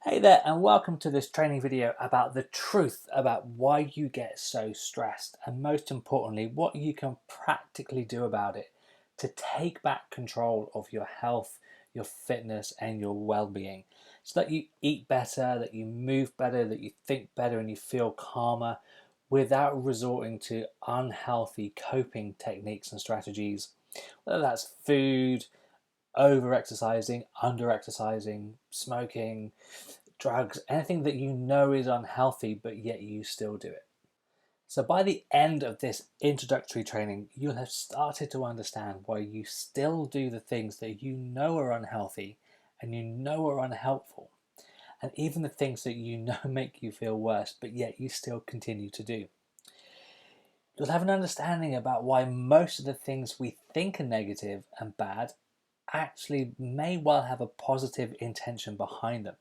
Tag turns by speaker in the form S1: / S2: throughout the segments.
S1: Hey there, and welcome to this training video about the truth about why you get so stressed, and most importantly, what you can practically do about it to take back control of your health, your fitness, and your well-being, so that you eat better, that you move better, that you think better, and you feel calmer without resorting to unhealthy coping techniques and strategies, whether that's food, over exercising, under exercising, smoking, drugs, anything that you know is unhealthy, but yet you still do it. So by the end of this introductory training, you'll have started to understand why you still do the things that you know are unhealthy and you know are unhelpful, and even the things that you know make you feel worse, but yet you still continue to do. You'll have an understanding about why most of the things we think are negative and bad actually may well have a positive intention behind them.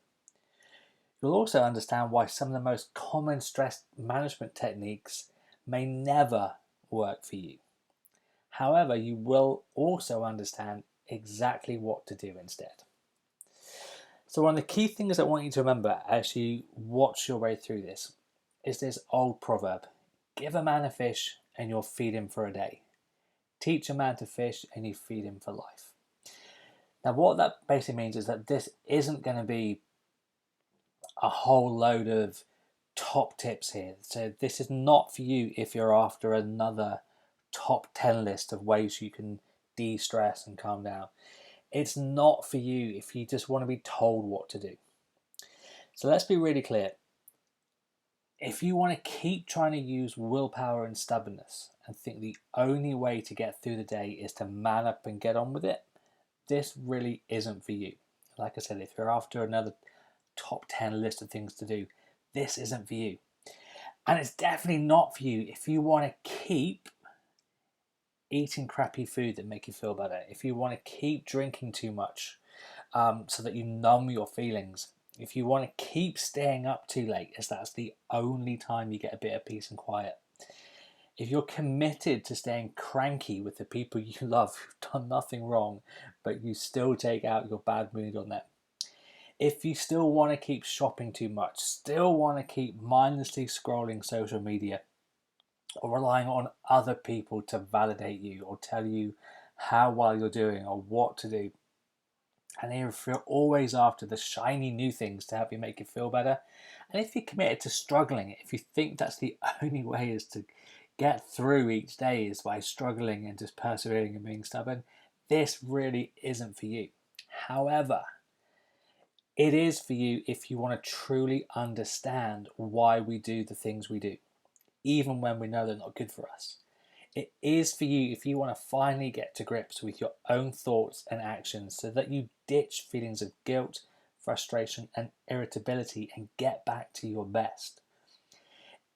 S1: You'll also understand why some of the most common stress management techniques may never work for you. However, you will also understand exactly what to do instead. So one of the key things I want you to remember as you watch your way through this is this old proverb: give a man a fish and you'll feed him for a day. Teach a man to fish and you feed him for life. Now what that basically means is that this isn't going to be a whole load of top tips here. So this is not for you if you're after another top 10 list of ways you can de-stress and calm down. It's not for you if you just want to be told what to do. So let's be really clear. If you want to keep trying to use willpower and stubbornness and think the only way to get through the day is to man up and get on with it, this really isn't for you. Like I said, if you're after another top 10 list of things to do, this isn't for you. And it's definitely not for you if you want to keep eating crappy food that make you feel better, if you want to keep drinking too much so that you numb your feelings, if you want to keep staying up too late as that's the only time you get a bit of peace and quiet, if you're committed to staying cranky with the people you love who've done nothing wrong, but you still take out your bad mood on them, if you still want to keep shopping too much, still want to keep mindlessly scrolling social media, or relying on other people to validate you or tell you how well you're doing or what to do, and if you're always after the shiny new things to help you make you feel better, and if you're committed to struggling, if you think that's the only way is to get through each day is by struggling and just persevering and being stubborn, this really isn't for you. However, it is for you if you want to truly understand why we do the things we do, even when we know they're not good for us. It is for you if you want to finally get to grips with your own thoughts and actions so that you ditch feelings of guilt, frustration, and irritability and get back to your best.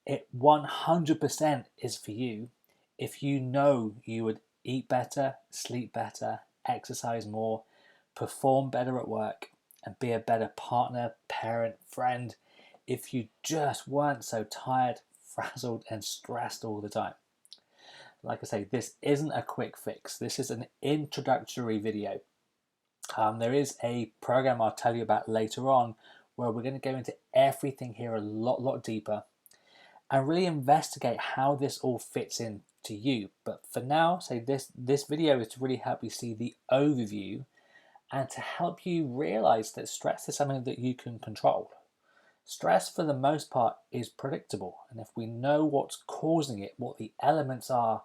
S1: It 100% is for you if you know you would eat better, sleep better, exercise more, perform better at work, and be a better partner, parent, friend if you just weren't so tired, frazzled, and stressed all the time. Like I say, this isn't a quick fix. This is an introductory video. There is a program I'll tell you about later on where we're going to go into everything here a lot deeper and really investigate how this all fits in to you. But for now, say this video is to really help you see the overview and to help you realize that stress is something that you can control. Stress, for the most part, is predictable. And if we know what's causing it, what the elements are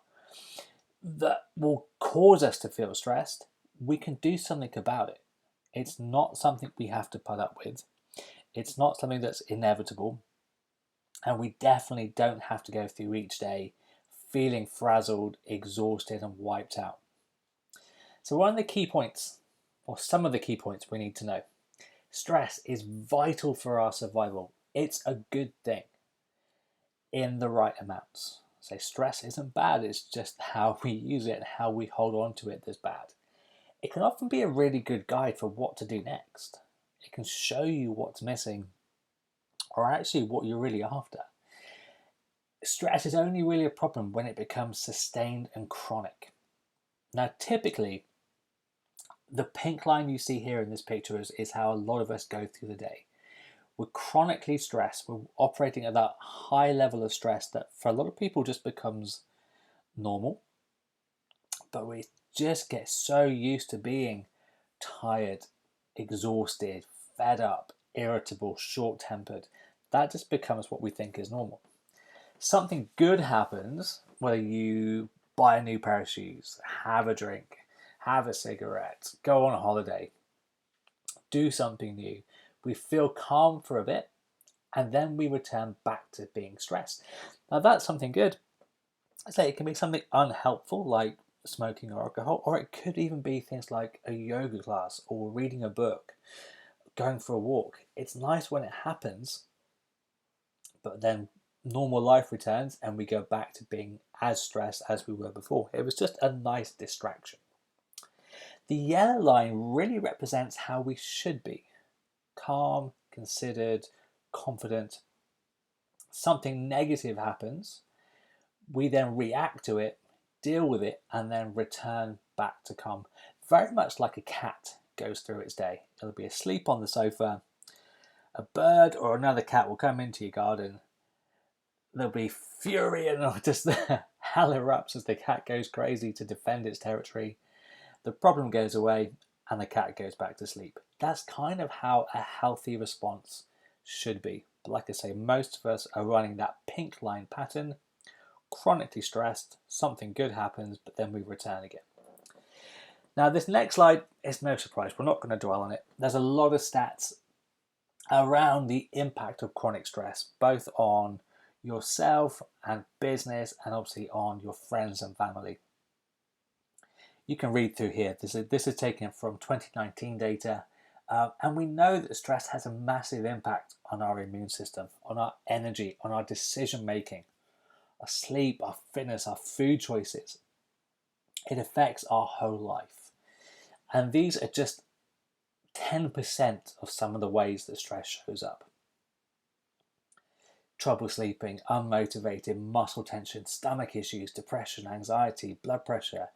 S1: that will cause us to feel stressed, we can do something about it. It's not something we have to put up with. It's not something that's inevitable. And we definitely don't have to go through each day feeling frazzled, exhausted, and wiped out. So one of the key points, or some of the key points we need to know: stress is vital for our survival. It's a good thing in the right amounts. So stress isn't bad, it's just how we use it and how we hold on to it that's bad. It can often be a really good guide for what to do next. It can show you what's missing or actually what you're really after. Stress is only really a problem when it becomes sustained and chronic. Now, typically, the pink line you see here in this picture is how a lot of us go through the day. We're chronically stressed. We're operating at that high level of stress that for a lot of people just becomes normal. But we just get so used to being tired, exhausted, fed up, irritable, short-tempered. That just becomes what we think is normal. Something good happens, whether you buy a new pair of shoes, have a drink, have a cigarette, go on a holiday, do something new. We feel calm for a bit, and then we return back to being stressed. Now that's something good. I say it can be something unhelpful like smoking or alcohol, or it could even be things like a yoga class or reading a book, going for a walk. It's nice when it happens, but then normal life returns and we go back to being as stressed as we were before. It was just a nice distraction. The yellow line really represents how we should be: calm, considered, confident. Something negative happens, we then react to it, deal with it, and then return back to calm. Very much like a cat goes through its day. It'll be asleep on the sofa. A bird or another cat will come into your garden. There'll be fury and just hell erupts as the cat goes crazy to defend its territory. The problem goes away and the cat goes back to sleep. That's kind of how a healthy response should be. But like I say, most of us are running that pink line pattern, chronically stressed, something good happens, but then we return again. Now this next slide is no surprise, we're not going to dwell on it. There's a lot of stats around the impact of chronic stress, both on yourself and business, and obviously on your friends and family. You can read through here. This is taken from 2019 data, and we know that stress has a massive impact on our immune system, on our energy, on our decision making, our sleep, our fitness, our food choices. It affects our whole life. And these are just 10% of some of the ways that stress shows up. Trouble sleeping, unmotivated, muscle tension, stomach issues, depression, anxiety, blood pressure,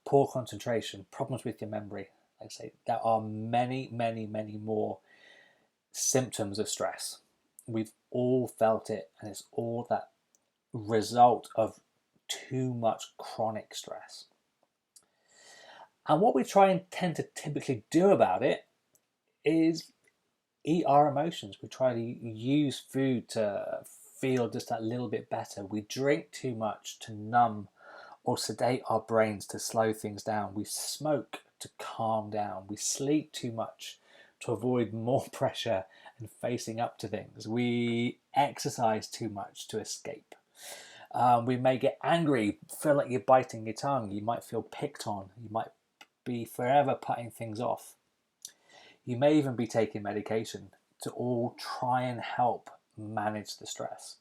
S1: poor concentration, problems with your memory. Like I say, there are many, many, many more symptoms of stress. We've all felt it, and it's all that result of too much chronic stress. And what we try and tend to typically do about it is eat our emotions. We try to use food to feel just that little bit better. We drink too much to numb or sedate our brains to slow things down. We smoke to calm down. We sleep too much to avoid more pressure and facing up to things. We exercise too much to escape. We may get angry, feel like you're biting your tongue. You might feel picked on. You might be forever putting things off. You may even be taking medication to all try and help manage the stress.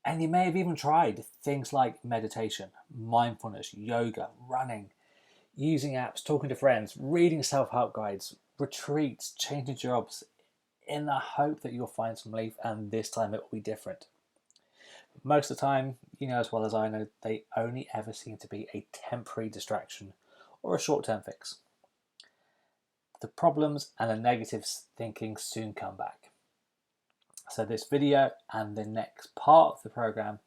S1: And you may have even tried things like meditation, mindfulness, yoga, running, using apps, talking to friends, reading self-help guides, retreats, changing jobs, in the hope that you'll find some relief, and this time it will be different. Most of the time, you know as well as I know, they only ever seem to be a temporary distraction or a short-term fix. The problems and the negative thinking soon come back. So this video and the next part of the program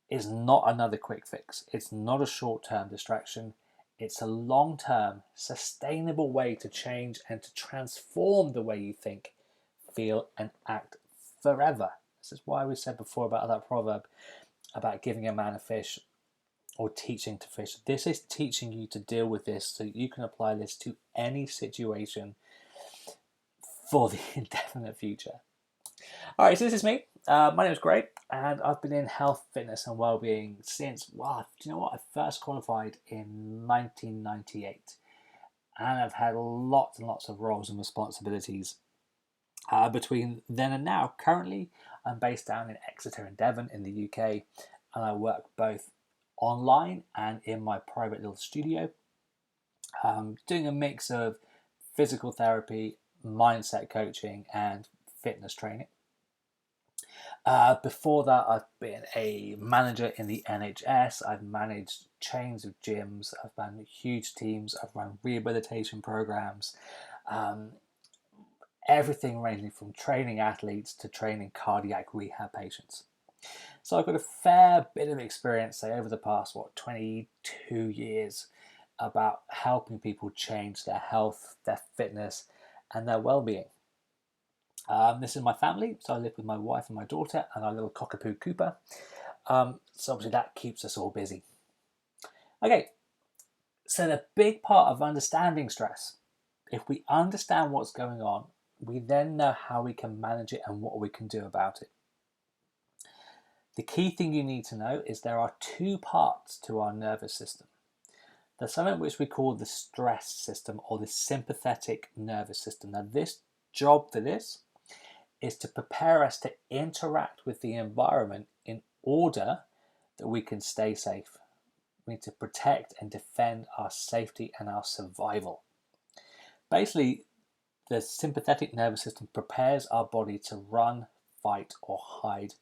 S1: is not another quick fix. It's not a short-term distraction. It's a long-term, sustainable way to change and to transform the way you think, feel, and act forever. This is why we said before about that proverb about giving a man a fish or teaching to fish. This is teaching you to deal with this so you can apply this to any situation for the indefinite future. All right, so this is me. My name is Greg, and I've been in health, fitness, and well-being since, do you know what? I first qualified in 1998, and I've had lots and lots of roles and responsibilities between then and now. Currently, I'm based down in Exeter and Devon in the UK, and I work both online and in my private little studio, doing a mix of physical therapy, mindset coaching, and fitness training. Before that, I've been a manager in the NHS. I've managed chains of gyms. I've run huge teams. I've run rehabilitation programs. Um, Everything ranging from training athletes to training cardiac rehab patients. So I've got a fair bit of experience, say, over the past, 22 years about helping people change their health, their fitness, and their well-being. This is my family, so I live with my wife and my daughter and our little cockapoo Cooper. So obviously that keeps us all busy. Okay, so the big part of understanding stress, if we understand what's going on, we then know how we can manage it and what we can do about it. The key thing you need to know is there are two parts to our nervous system. There's something which we call the stress system or the sympathetic nervous system. Now, this job for this is to prepare us to interact with the environment in order that we can stay safe. We need to protect and defend our safety and our survival. Basically, the sympathetic nervous system prepares our body to run, fight, or hide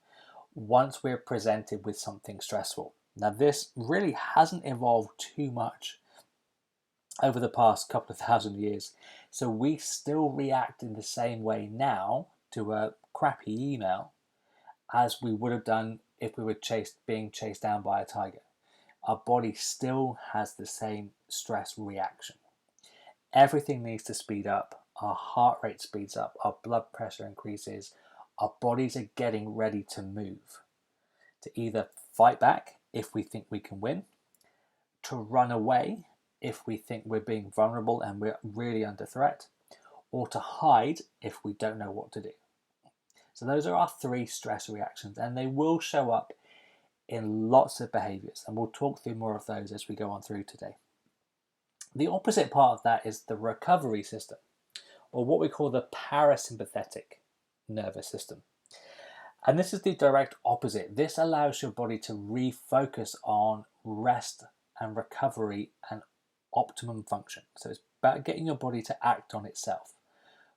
S1: once we're presented with something stressful. Now, this really hasn't evolved too much over the past couple of thousand years, so we still react in the same way now to a crappy email as we would have done if we were being chased down by a tiger. Our body still has the same stress reaction. Everything needs to speed up. Our heart rate speeds up. Our blood pressure increases. Our bodies are getting ready to move, to either fight back if we think we can win, to run away if we think we're being vulnerable and we're really under threat, or to hide if we don't know what to do. So those are our three stress reactions, and they will show up in lots of behaviors, and we'll talk through more of those as we go on through today. The opposite part of that is the recovery system, or what we call the parasympathetic nervous system. And this is the direct opposite. This allows your body to refocus on rest and recovery and optimum function. So it's about getting your body to act on itself.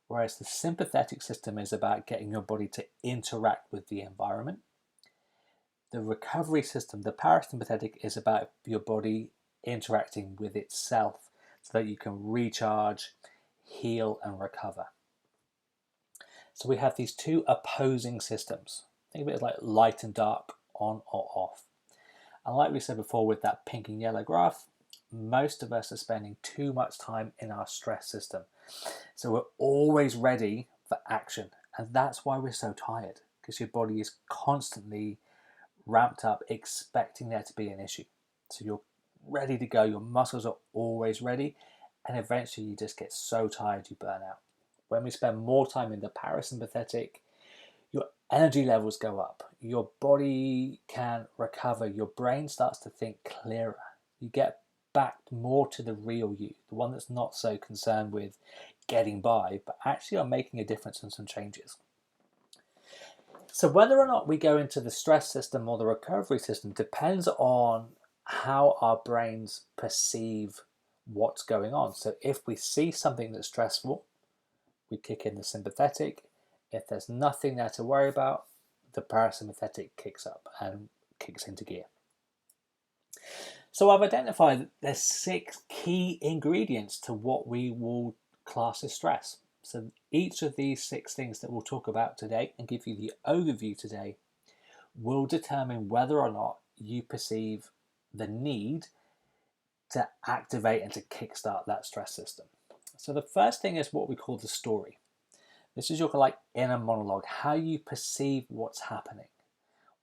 S1: Whereas the sympathetic system is about getting your body to interact with the environment. The recovery system, the parasympathetic, is about your body interacting with itself so that you can recharge, heal, and recover. So we have these two opposing systems. Think of it as like light and dark, on or off. And like we said before with that pink and yellow graph, most of us are spending too much time in our stress system. So we're always ready for action. And that's why we're so tired, because your body is constantly ramped up, expecting there to be an issue. So you're ready to go. Your muscles are always ready. And eventually you just get so tired you burn out. When we spend more time in the parasympathetic, your energy levels go up. Your body can recover. Your brain starts to think clearer. You get back more to the real you, the one that's not so concerned with getting by, but actually are making a difference and some changes. So whether or not we go into the stress system or the recovery system depends on how our brains perceive what's going on. So if we see something that's stressful, we kick in the sympathetic. If there's nothing there to worry about, the parasympathetic kicks up and kicks into gear. So I've identified that there's 6 key ingredients to what we will class as stress. So each of these 6 things that we'll talk about today and give you the overview today will determine whether or not you perceive the need to activate and to kickstart that stress system. So the first thing is what we call the story. This is your inner monologue, how you perceive what's happening,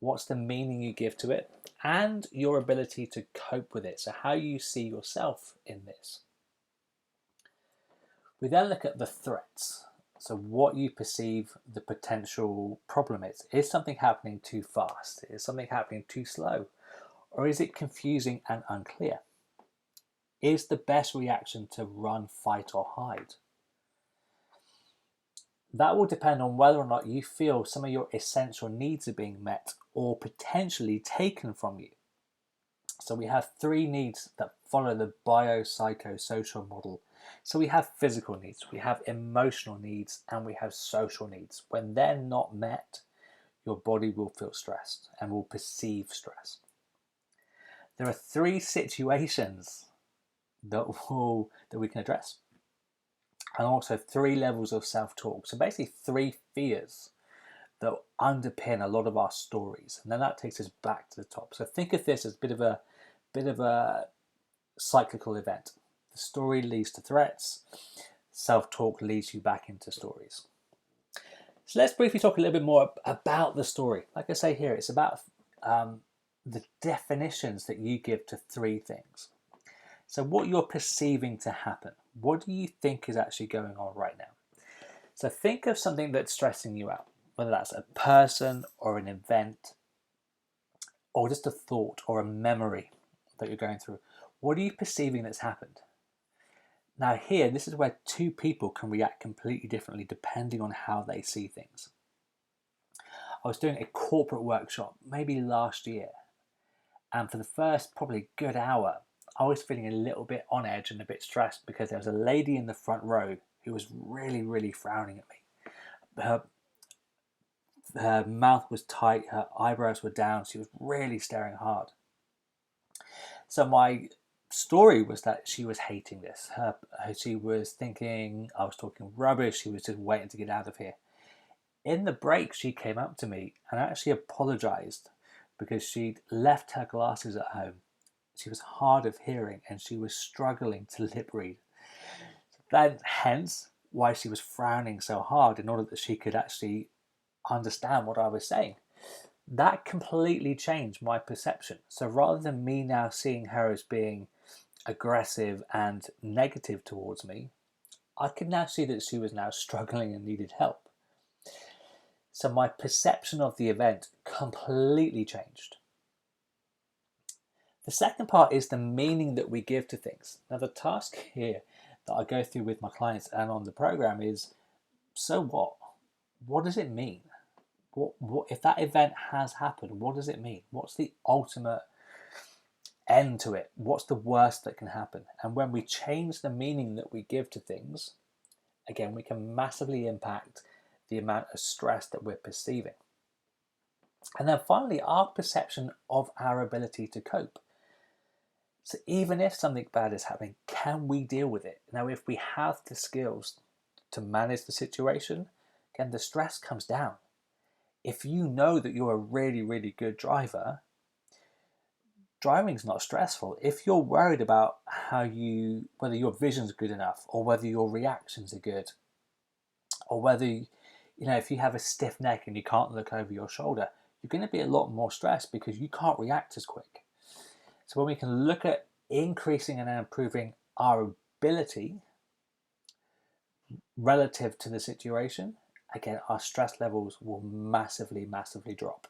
S1: what's the meaning you give to it, and your ability to cope with it. So how you see yourself in this. We then look at the threats. So what you perceive the potential problem is. Is something happening too fast? Is something happening too slow? Or is it confusing and unclear? Is the best reaction to run, fight, or hide? That will depend on whether or not you feel some of your essential needs are being met or potentially taken from you. So we have 3 needs that follow the biopsychosocial model. So we have physical needs, we have emotional needs, and we have social needs. When they're not met, your body will feel stressed and will perceive stress. There are 3 situations that we can address, and also 3 levels of self-talk. So basically 3 fears that underpin a lot of our stories, and then that takes us back to the top. So think of this as a bit of a cyclical event. The story leads to threats. Self-talk leads you back into stories. So let's briefly talk a little bit more about the story. Like I say here, it's about the definitions that you give to 3 things. So what you're perceiving to happen. What do you think is actually going on right now? So think of something that's stressing you out, whether that's a person or an event or just a thought or a memory that you're going through. What are you perceiving that's happened? Now here, this is where 2 people can react completely differently depending on how they see things. I was doing a corporate workshop maybe last year, and for the first probably good hour, I was feeling a little bit on edge and a bit stressed because there was a lady in the front row who was really, really frowning at me. Her mouth was tight, her eyebrows were down, she was really staring hard. So my story was that she was hating this. She was thinking I was talking rubbish, she was just waiting to get out of here. In the break, she came up to me and actually apologized because she'd left her glasses at home. She was hard of hearing and she was struggling to lip read. That hence why she was frowning so hard, in order that she could actually understand what I was saying. That completely changed my perception. So rather than me now seeing her as being aggressive and negative towards me, I could now see that she was now struggling and needed help. So my perception of the event completely changed. The second part is the meaning that we give to things. Now the task here that I go through with my clients and on the program is, so what? What does it mean? What if that event has happened? What does it mean? What's the ultimate end to it? What's the worst that can happen? And when we change the meaning that we give to things, again, we can massively impact the amount of stress that we're perceiving. And then finally, our perception of our ability to cope. So even if something bad is happening, can we deal with it? Now, if we have the skills to manage the situation, again, the stress comes down. If you know that you're a really, really good driver, driving's not stressful. If you're worried about whether your vision's good enough, or whether your reactions are good, or whether, if you have a stiff neck and you can't look over your shoulder, you're going to be a lot more stressed because you can't react as quick. So when we can look at increasing and improving our ability relative to the situation, again, our stress levels will massively, massively drop.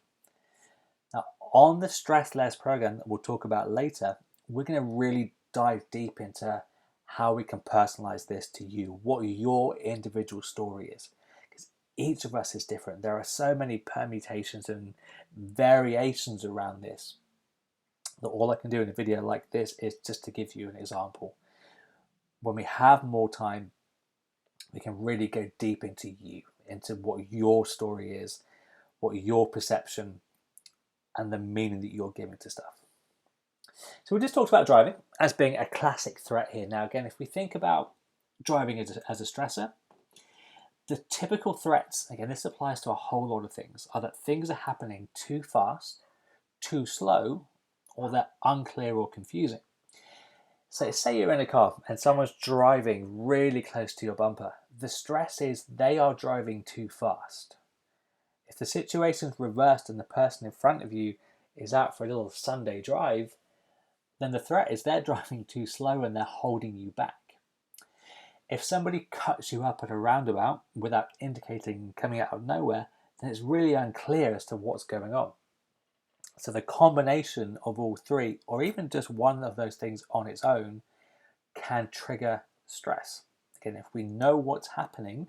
S1: Now, on the Stress Less program that we'll talk about later, we're going to really dive deep into how we can personalize this to you, what your individual story is. Because each of us is different. There are so many permutations and variations around this that all I can do in a video like this is just to give you an example. When we have more time, we can really go deep into you, into what your story is, what your perception and the meaning that you're giving to stuff. So we just talked about driving as being a classic threat here. Now again, if we think about driving as a stressor, the typical threats, again this applies to a whole lot of things, are that things are happening too fast, too slow, or they're unclear or confusing. So say you're in a car and someone's driving really close to your bumper. The stress is they are driving too fast. If the situation's reversed and the person in front of you is out for a little Sunday drive, then the threat is they're driving too slow and they're holding you back. If somebody cuts you up at a roundabout without indicating coming out of nowhere, then it's really unclear as to what's going on. So the combination of all 3, or even just one of those things on its own, can trigger stress. Again, if we know what's happening,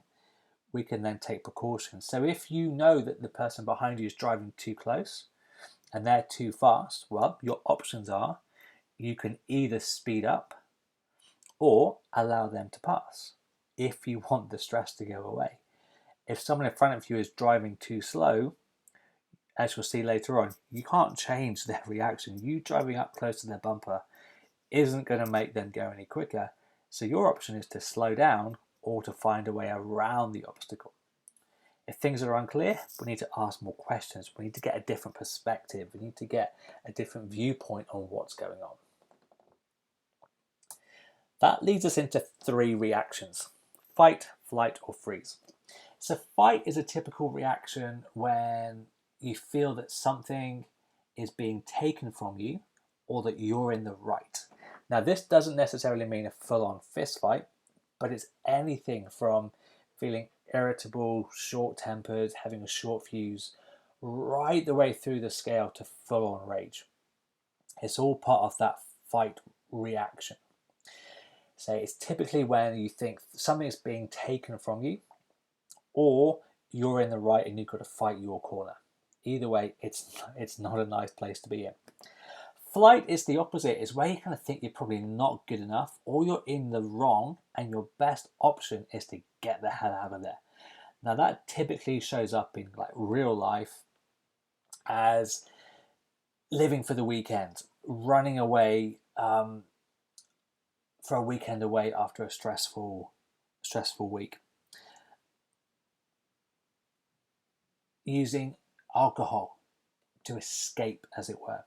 S1: we can then take precautions. So if you know that the person behind you is driving too close and they're too fast, well, your options are you can either speed up or allow them to pass if you want the stress to go away. If someone in front of you is driving too slow, as you'll see later on, you can't change their reaction. You driving up close to their bumper isn't going to make them go any quicker. So your option is to slow down or to find a way around the obstacle. If things are unclear, we need to ask more questions. We need to get a different perspective. We need to get a different viewpoint on what's going on. That leads us into 3 reactions: fight, flight, or freeze. So fight is a typical reaction when you feel that something is being taken from you or that you're in the right. Now, this doesn't necessarily mean a full-on fist fight, but it's anything from feeling irritable, short-tempered, having a short fuse, right the way through the scale to full-on rage. It's all part of that fight reaction. So it's typically when you think something is being taken from you or you're in the right and you've got to fight your corner. Either way, it's not a nice place to be in. Flight is the opposite. It's where you kind of think you're probably not good enough or you're in the wrong and your best option is to get the hell out of there. Now that typically shows up in like real life as living for the weekend, running away for a weekend away after a stressful week. Using alcohol to escape, as it were.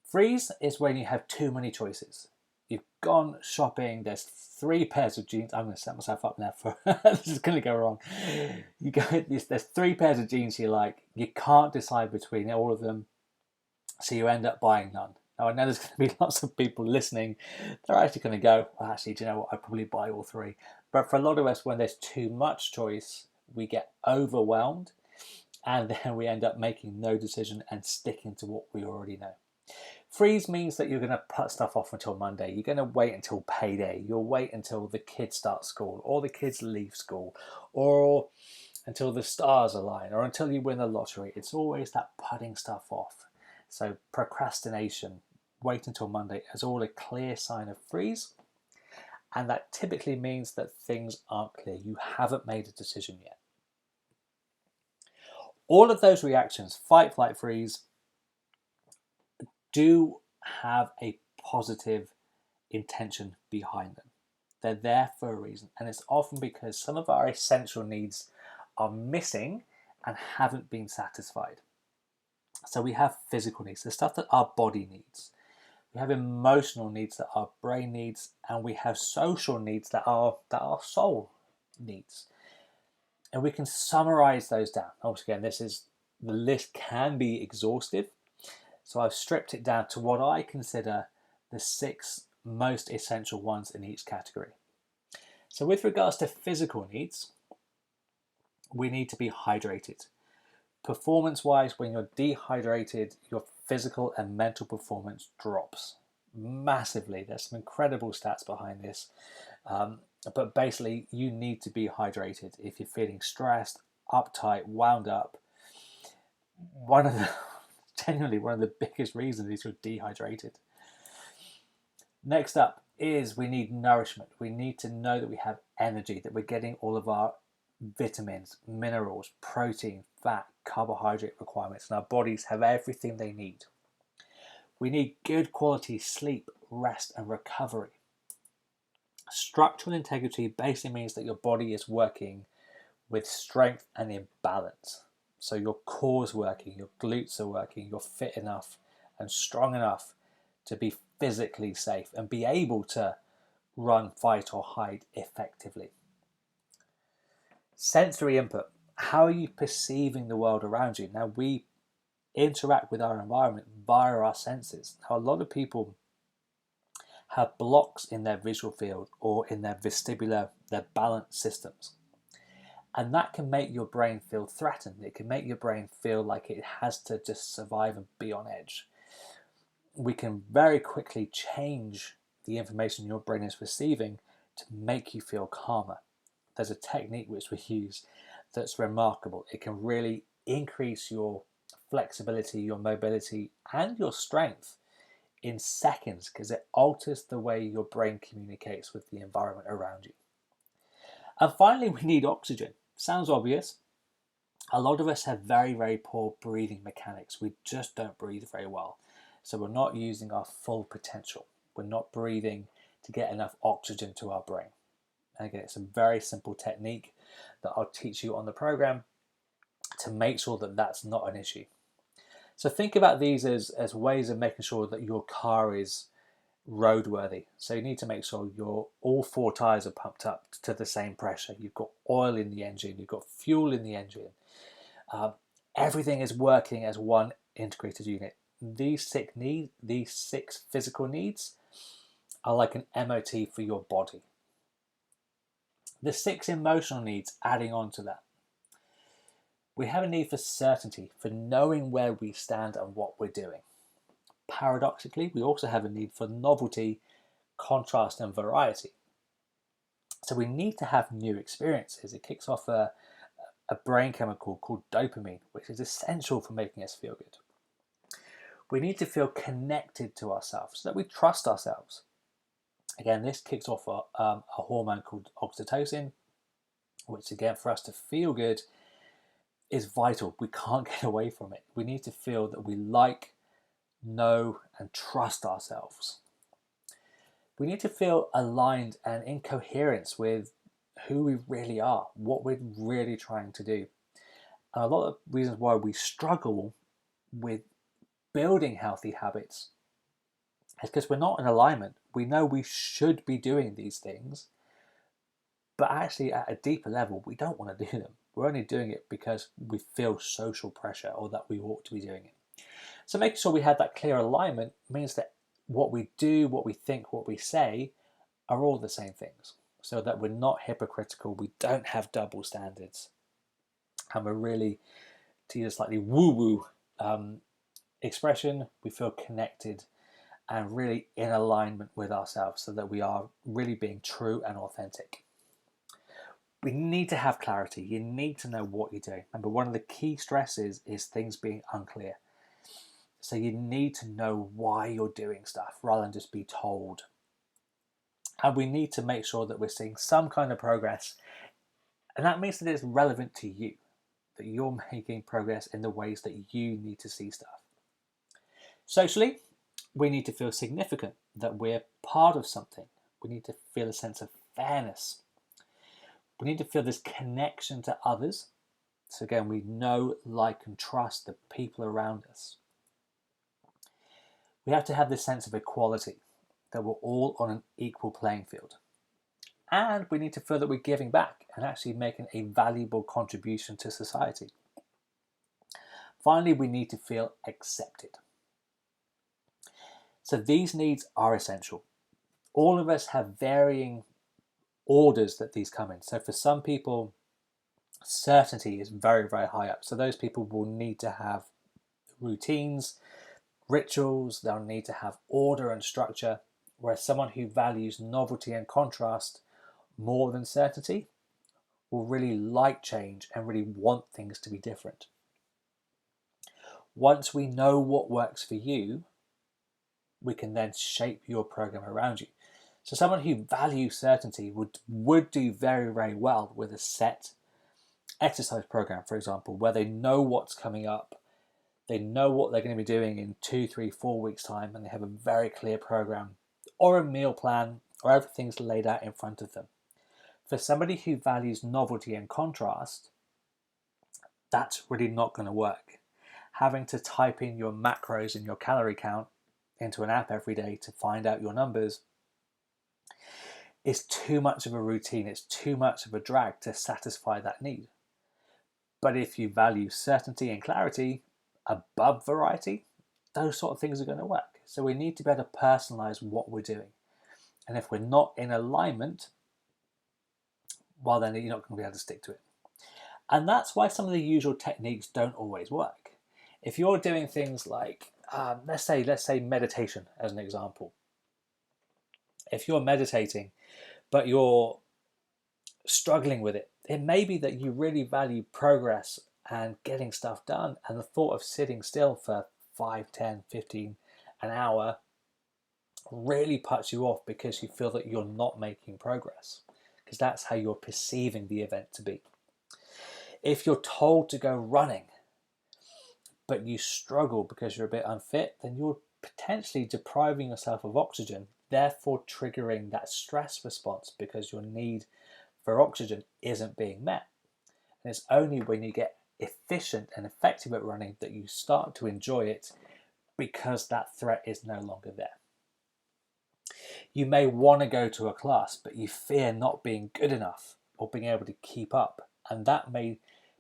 S1: Freeze is when you have too many choices. You've gone shopping, there's 3 pairs of jeans. I'm going to set myself up now for this is going to go wrong. There's 3 pairs of jeans you like. You can't decide between all of them, so you end up buying none. Now, I know there's going to be lots of people listening. They're actually going to go, well, actually, do you know what? I'd probably buy all 3. But for a lot of us, when there's too much choice, we get overwhelmed and then we end up making no decision and sticking to what we already know. Freeze means that you're going to put stuff off until Monday. You're going to wait until payday. You'll wait until the kids start school or the kids leave school or until the stars align or until you win the lottery. It's always that putting stuff off. So procrastination, wait until Monday, is all a clear sign of freeze. And that typically means that things aren't clear. You haven't made a decision yet. All of those reactions, fight, flight, freeze, do have a positive intention behind them. They're there for a reason. And it's often because some of our essential needs are missing and haven't been satisfied. So we have physical needs, the stuff that our body needs. We have emotional needs that our brain needs, and we have social needs that our soul needs. And we can summarize those down. Obviously, again, the list can be exhaustive. So I've stripped it down to what I consider the 6 most essential ones in each category. So with regards to physical needs, we need to be hydrated. Performance-wise, when you're dehydrated, your physical and mental performance drops massively. There's some incredible stats behind this. But basically, you need to be hydrated. If you're feeling stressed, uptight, wound up, genuinely one of the biggest reasons is you're dehydrated. Next up is we need nourishment. We need to know that we have energy, that we're getting all of our vitamins, minerals, protein, fat, carbohydrate requirements, and our bodies have everything they need. We need good quality sleep, rest, and recovery. Structural integrity basically means that your body is working with strength and in balance. So your core's working, your glutes are working, you're fit enough and strong enough to be physically safe and be able to run, fight, or hide effectively. Sensory input. How are you perceiving the world around you? Now, we interact with our environment via our senses. Now, a lot of people have blocks in their visual field or in their vestibular, their balance systems. And that can make your brain feel threatened. It can make your brain feel like it has to just survive and be on edge. We can very quickly change the information your brain is receiving to make you feel calmer. There's a technique which we use that's remarkable. It can really increase your flexibility, your mobility, and your strength in seconds because it alters the way your brain communicates with the environment around you. And finally, we need oxygen. Sounds obvious, A lot of us have very, very poor breathing mechanics. We just don't breathe very well. So we're not using our full potential. We're not breathing to get enough oxygen to our brain. And again, it's a very simple technique that I'll teach you on the program to make sure that that's not an issue. So think about these as ways of making sure that your car is roadworthy. So you need to make sure all four tires are pumped up to the same pressure. You've got oil in the engine, you've got fuel in the engine. Everything is working as one integrated unit. These six physical needs are like an MOT for your body. The 6 emotional needs adding on to that. We have a need for certainty, for knowing where we stand and what we're doing. Paradoxically, we also have a need for novelty, contrast, and variety. So we need to have new experiences. It kicks off a brain chemical called dopamine, which is essential for making us feel good. We need to feel connected to ourselves so that we trust ourselves. Again, this kicks off a hormone called oxytocin, which again, for us to feel good, is vital. We can't get away from it. We need to feel that we like, know, and trust ourselves. We need to feel aligned and in coherence with who we really are, what we're really trying to do. And a lot of reasons why we struggle with building healthy habits is because we're not in alignment. We know we should be doing these things, but actually at a deeper level, we don't want to do them. We're only doing it because we feel social pressure or that we ought to be doing it. So making sure we have that clear alignment means that what we do, what we think, what we say are all the same things, so that we're not hypocritical, we don't have double standards, and we're really, to use a slightly woo-woo expression, we feel connected and really in alignment with ourselves so that we are really being true and authentic. We need to have clarity. You need to know what you're doing. Remember, one of the key stresses is things being unclear. So you need to know why you're doing stuff rather than just be told. And we need to make sure that we're seeing some kind of progress. And that means that it's relevant to you, that you're making progress in the ways that you need to see stuff. Socially, we need to feel significant, that we're part of something. We need to feel a sense of fairness. We need to feel this connection to others. So again, we know, like, and trust the people around us. We have to have this sense of equality, that we're all on an equal playing field. And we need to feel that we're giving back and actually making a valuable contribution to society. Finally, we need to feel accepted. So these needs are essential. All of us have varying orders that these come in. So for some people, certainty is very, very high up. So those people will need to have routines, rituals, they'll need to have order and structure, whereas someone who values novelty and contrast more than certainty will really like change and really want things to be different. Once we know what works for you, we can then shape your program around you. So someone who values certainty would do very, very well with a set exercise program, for example, where they know what's coming up, they know what they're going to be doing in 2, 3, 4 weeks' time, and they have a very clear program or a meal plan, or everything's laid out in front of them. For somebody who values novelty and contrast, that's really not going to work. Having to type in your macros and your calorie count into an app every day to find out your numbers is too much of a routine, it's too much of a drag to satisfy that need. But if you value certainty and clarity above variety, those sort of things are going to work. So we need to be able to personalize what we're doing. And if we're not in alignment, well, then you're not going to be able to stick to it. And that's why some of the usual techniques don't always work. If you're doing things like, let's say meditation as an example. If you're meditating, but you're struggling with it, it may be that you really value progress and getting stuff done, and the thought of sitting still for 5, 10, 15, an hour really puts you off because you feel that you're not making progress, because that's how you're perceiving the event to be. If you're told to go running, but you struggle because you're a bit unfit, then you're potentially depriving yourself of oxygen, therefore triggering that stress response because your need for oxygen isn't being met. And it's only when you get efficient and effective at running that you start to enjoy it because that threat is no longer there. You may want to go to a class, but you fear not being good enough or being able to keep up, and that may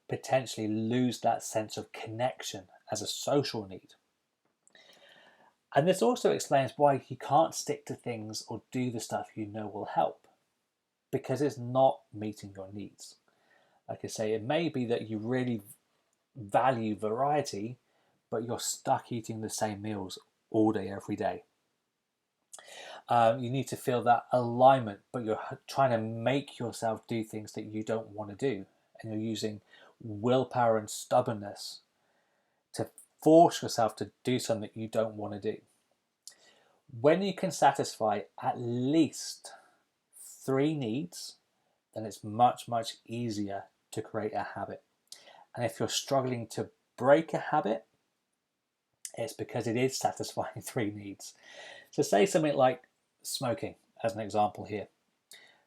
S1: potentially lose that sense of connection as a social need. And this also explains why you can't stick to things or do the stuff you know will help, because it's not meeting your needs. Like I say, it may be that you really value variety, but you're stuck eating the same meals all day, every day. You need to feel that alignment, but you're trying to make yourself do things that you don't want to do. And you're using willpower and stubbornness to force yourself to do something you don't want to do. When you can satisfy at least 3 needs, then it's much, much easier to create a habit. And if you're struggling to break a habit, it's because it is satisfying 3 needs. So say something like smoking, as an example here.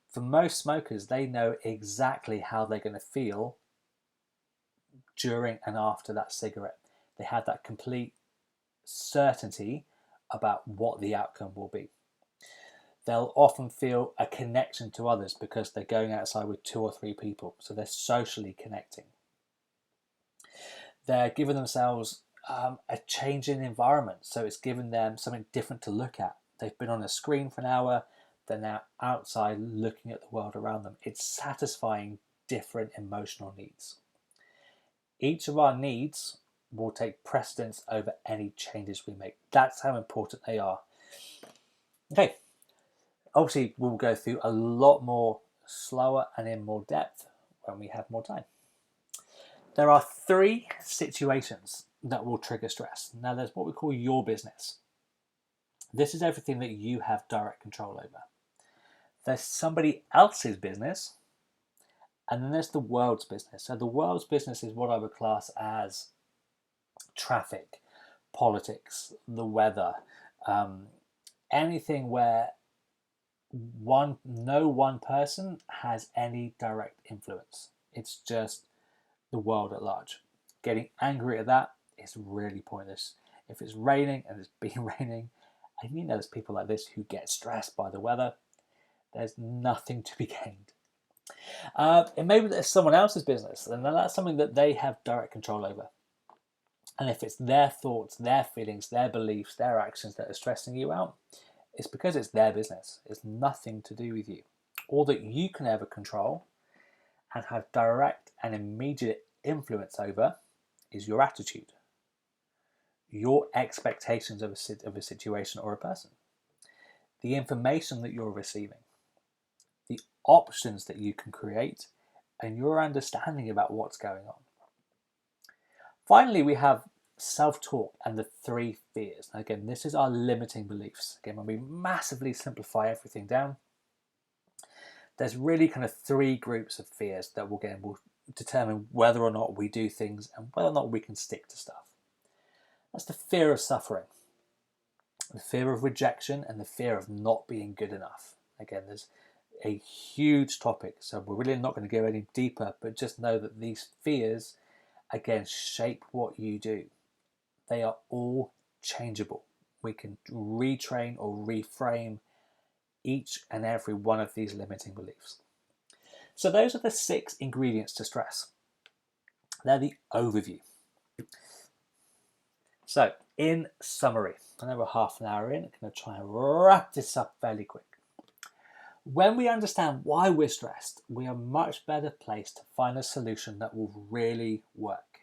S1: For most smokers, they know exactly how they're going to feel during and after that cigarette. They have that complete certainty about what the outcome will be. They'll often feel a connection to others because they're going outside with 2 or 3 people, so they're socially connecting. They're giving themselves a change in environment, so it's giving them something different to look at. They've been on a screen for an hour, they're now outside looking at the world around them. It's satisfying different emotional needs. Each of our needs will take precedence over any changes we make. That's how important they are. Okay, obviously we'll go through a lot more slower and in more depth when we have more time. There are 3 situations that will trigger stress. Now there's what we call your business. This is everything that you have direct control over. There's somebody else's business, and then there's the world's business. So the world's business is what I would class as traffic, politics, the weather, anything where no one person has any direct influence. It's just the world at large. Getting angry at that is really pointless. If it's raining and it's been raining, and you know there's people like this who get stressed by the weather, there's nothing to be gained. It may be that it's someone else's business, and that's something that they have direct control over. And if it's their thoughts, their feelings, their beliefs, their actions that are stressing you out, it's because it's their business. It's nothing to do with you. All that you can ever control and have direct and immediate influence over is your attitude, your expectations of a situation or a person, the information that you're receiving, the options that you can create, and your understanding about what's going on. Finally, we have self-talk and the 3 fears. Now, again, this is our limiting beliefs. Again, when we massively simplify everything down, there's really kind of 3 groups of fears that will determine whether or not we do things and whether or not we can stick to stuff. That's the fear of suffering, the fear of rejection, and the fear of not being good enough. Again, there's a huge topic, so we're really not going to go any deeper, but just know that these fears, again, shape what you do. They are all changeable. We can retrain or reframe each and every one of these limiting beliefs. So those are the 6 ingredients to stress. They're the overview. So in summary, I know we're half an hour in, I'm going to try and wrap this up fairly quick. When we understand why we're stressed, we are much better placed to find a solution that will really work.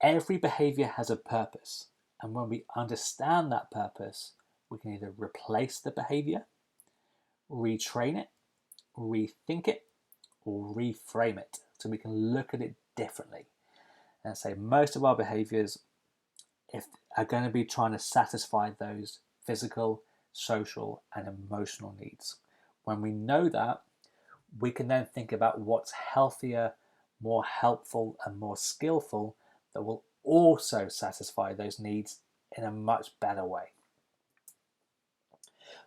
S1: Every behavior has a purpose, and when we understand that purpose, we can either replace the behavior, retrain it, rethink it, or reframe it, so we can look at it differently. And say most of our behaviors are going to be trying to satisfy those physical, social, and emotional needs. When we know that, we can then think about what's healthier, more helpful and more skillful that will also satisfy those needs in a much better way.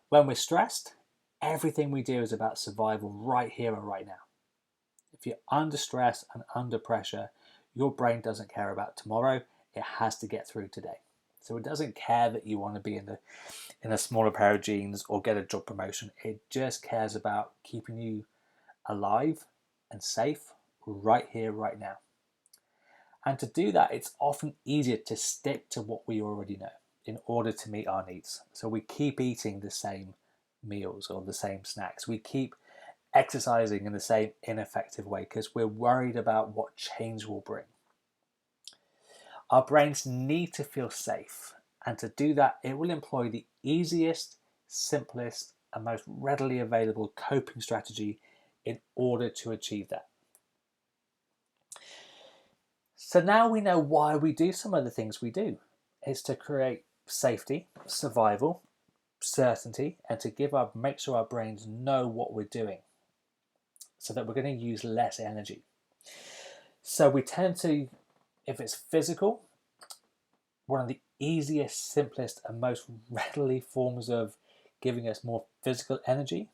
S1: When we're stressed, everything we do is about survival right here and right now. If you're under stress and under pressure, your brain doesn't care about tomorrow. It has to get through today. So it doesn't care that you want to be in a smaller pair of jeans or get a job promotion. It just cares about keeping you alive and safe right here, right now. And to do that, it's often easier to stick to what we already know in order to meet our needs. So we keep eating the same meals or the same snacks. We keep exercising in the same ineffective way because we're worried about what change will bring. Our brains need to feel safe, and to do that, it will employ the easiest, simplest, and most readily available coping strategy in order to achieve that. So now we know why we do some of the things we do. It's to create safety, survival, certainty, and to make sure our brains know what we're doing so that we're going to use less energy. So we tend to, if it's physical, one of the easiest, simplest, and most readily forms of giving us more physical energy,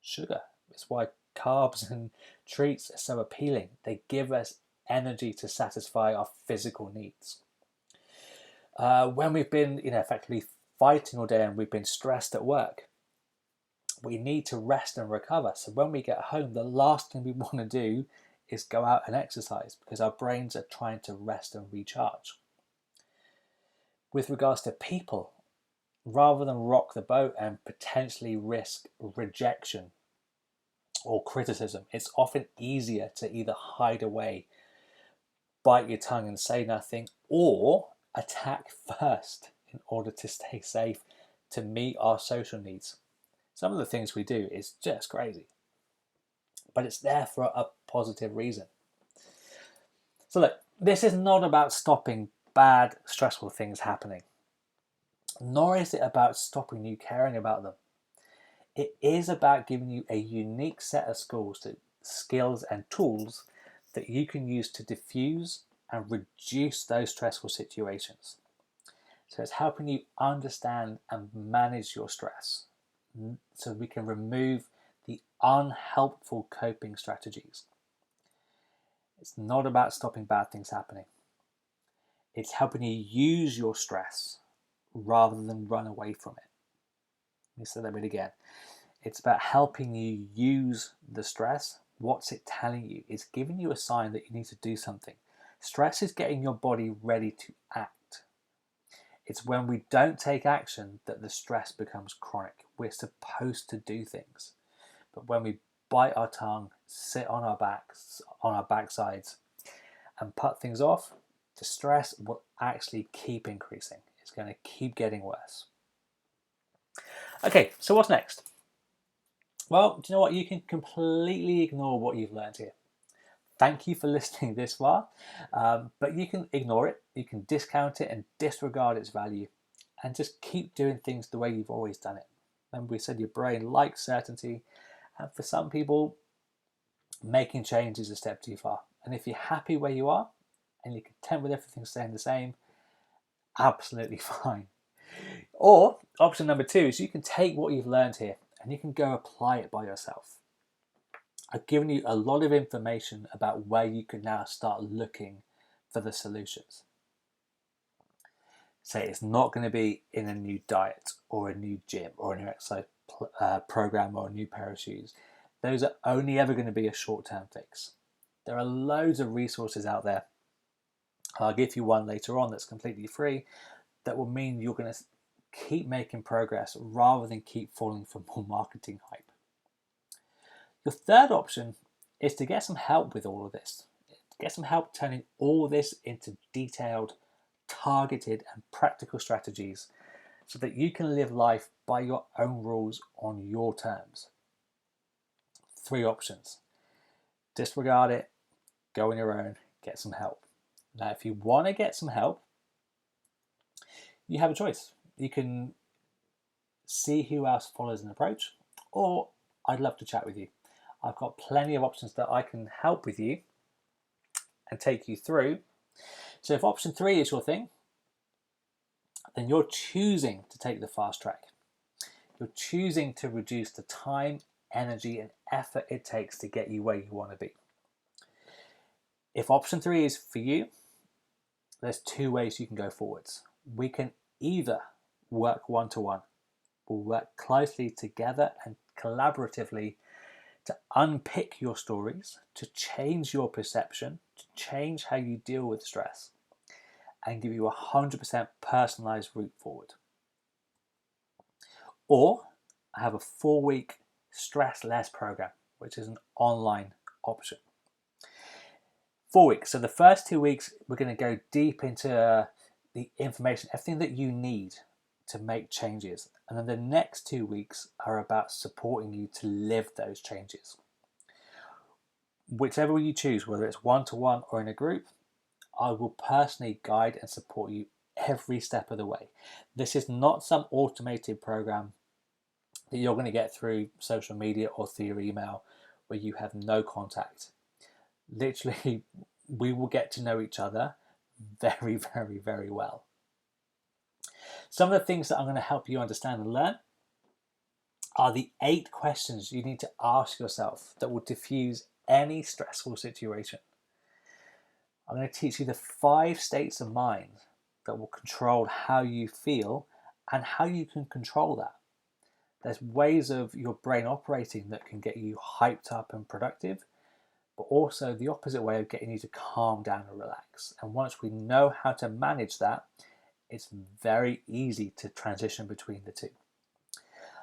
S1: sugar. It's why carbs and treats are so appealing. They give us energy to satisfy our physical needs. When we've been, effectively fighting all day and we've been stressed at work, we need to rest and recover. So when we get home, the last thing we want to do is go out and exercise because our brains are trying to rest and recharge. With regards to people, rather than rock the boat and potentially risk rejection or criticism, it's often easier to either hide away, bite your tongue and say nothing, or attack first in order to stay safe, to meet our social needs. Some of the things we do is just crazy, but it's there for a positive reason. So look, this is not about stopping bad, stressful things happening, nor is it about stopping you caring about them. It is about giving you a unique set of skills and tools that you can use to diffuse and reduce those stressful situations. So it's helping you understand and manage your stress so we can remove the unhelpful coping strategies. It's not about stopping bad things happening. It's helping you use your stress rather than run away from it. Let me say that bit again. It's about helping you use the stress. What's it telling you? It's giving you a sign that you need to do something. Stress is getting your body ready to act. It's when we don't take action that the stress becomes chronic. We're supposed to do things. But when we bite our tongue, sit on our backsides, and put things off, the stress will actually keep increasing. It's going to keep getting worse. Okay, so what's next? Well, do you know what? You can completely ignore what you've learned here. Thank you for listening this far, but you can ignore it, you can discount it and disregard its value, and just keep doing things the way you've always done it. Remember, we said your brain likes certainty, and for some people, making change is a step too far. And if you're happy where you are, and you're content with everything staying the same, absolutely fine. Or option number 2 is you can take what you've learned here and you can go apply it by yourself. I've given you a lot of information about where you can now start looking for the solutions. So it's not going to be in a new diet or a new gym or a new exercise program or a new pair of shoes. Those are only ever going to be a short-term fix. There are loads of resources out there. I'll give you one later on that's completely free that will mean you're going to keep making progress rather than keep falling for more marketing hype. The third option is to get some help with all of this. Get some help turning all this into detailed, targeted, and practical strategies so that you can live life by your own rules on your terms. 3 options. Disregard it, go on your own, get some help. Now, if you want to get some help, you have a choice. You can see who else follows an approach, or I'd love to chat with you. I've got plenty of options that I can help with you and take you through. So if option 3 is your thing, then you're choosing to take the fast track. You're choosing to reduce the time, energy, and effort it takes to get you where you want to be. If option 3 is for you, there's 2 ways you can go forwards. We can either work one-to-one. We'll work closely together and collaboratively to unpick your stories, to change your perception, to change how you deal with stress, and give you a 100% personalized route forward. Or I have a 4-week stress less program, which is an online option. 4 weeks. So the first 2 weeks, we're going to go deep into the information, everything that you need to make changes. And then the next 2 weeks are about supporting you to live those changes. Whichever you choose, whether it's one-to-one or in a group, I will personally guide and support you every step of the way. This is not some automated program that you're going to get through social media or through your email where you have no contact. Literally, we will get to know each other very, very, very well. Some of the things that I'm going to help you understand and learn are the 8 questions you need to ask yourself that will diffuse any stressful situation. I'm going to teach you the 5 states of mind that will control how you feel and how you can control that. There's ways of your brain operating that can get you hyped up and productive, but also the opposite way of getting you to calm down and relax. And once we know how to manage that, it's very easy to transition between the two.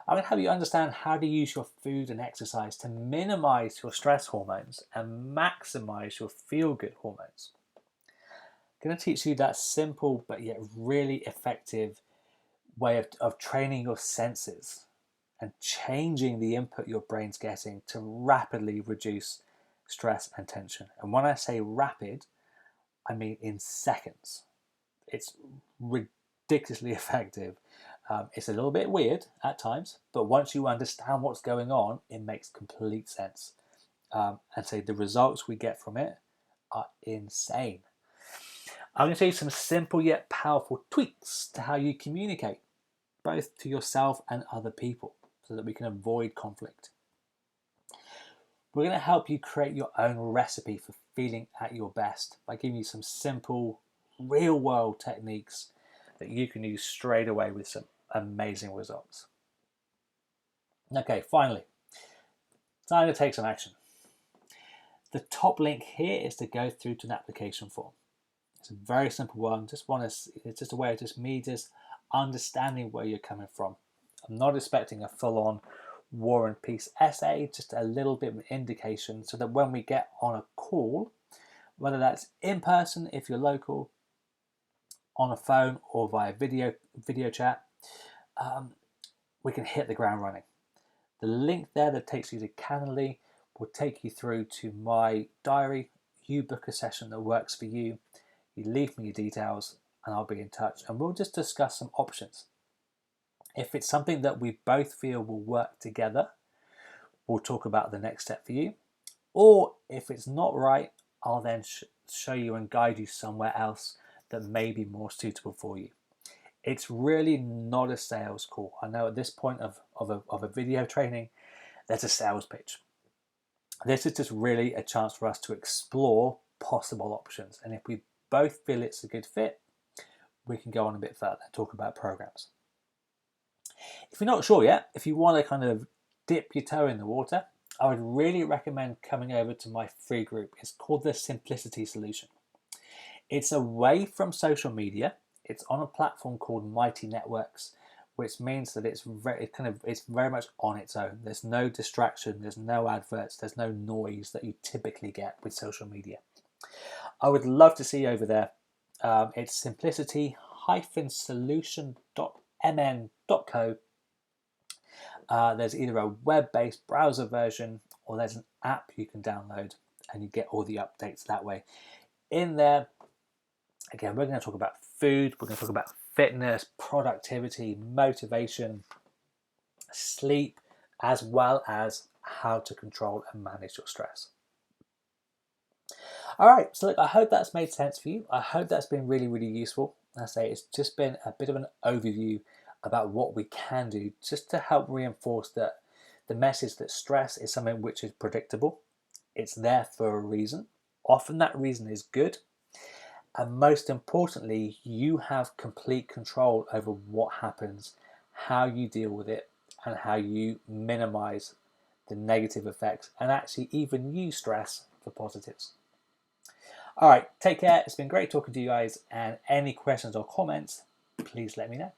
S1: I'm going to help you understand how to use your food and exercise to minimize your stress hormones and maximize your feel-good hormones. I'm going to teach you that simple but yet really effective way of training your senses and changing the input your brain's getting to rapidly reduce stress and tension. And when I say rapid, I mean in seconds. It's ridiculously effective. It's a little bit weird at times, but once you understand what's going on, it makes complete sense. And so the results we get from it are insane. I'm going to show you some simple yet powerful tweaks to how you communicate, both to yourself and other people, so that we can avoid conflict. We're going to help you create your own recipe for feeling at your best by giving you some simple, real-world techniques that you can use straight away with some amazing results. Okay, finally, time to take some action. The top link here is to go through to an application form. It's a very simple one. It's just a way of just me understanding where you're coming from. I'm not expecting a full-on War and Peace essay, just a little bit of an indication so that when we get on a call, whether that's in person if you're local, on a phone or via video chat, we can hit the ground running. The link there that takes you to Calendly will take you through to my diary. You book a session that works for you. You leave me your details and I'll be in touch and we'll just discuss some options. If it's something that we both feel will work together, we'll talk about the next step for you. Or if it's not right, I'll then show you and guide you somewhere else that may be more suitable for you. It's really not a sales call. I know at this point of a video training, there's a sales pitch. This is just really a chance for us to explore possible options. And if we both feel it's a good fit, we can go on a bit further and talk about programs. If you're not sure yet, if you want to kind of dip your toe in the water, I would really recommend coming over to my free group. It's called the Simplicity Solution. It's away from social media. It's on a platform called Mighty Networks, which means that it's very much on its own. There's no distraction, there's no adverts, there's no noise that you typically get with social media. I would love to see you over there. It's simplicity-solution.mn.co. There's either a web-based browser version or there's an app you can download and you get all the updates that way. In there, again, we're going to talk about food, we're going to talk about fitness, productivity, motivation, sleep, as well as how to control and manage your stress. All right, so look, I hope that's made sense for you. I hope that's been really, really useful. I say it's just been a bit of an overview about what we can do just to help reinforce that the message that stress is something which is predictable. It's there for a reason. Often that reason is good. And most importantly, you have complete control over what happens, how you deal with it, and how you minimize the negative effects and actually even use stress for positives. All right, take care. It's been great talking to you guys. And any questions or comments, please let me know.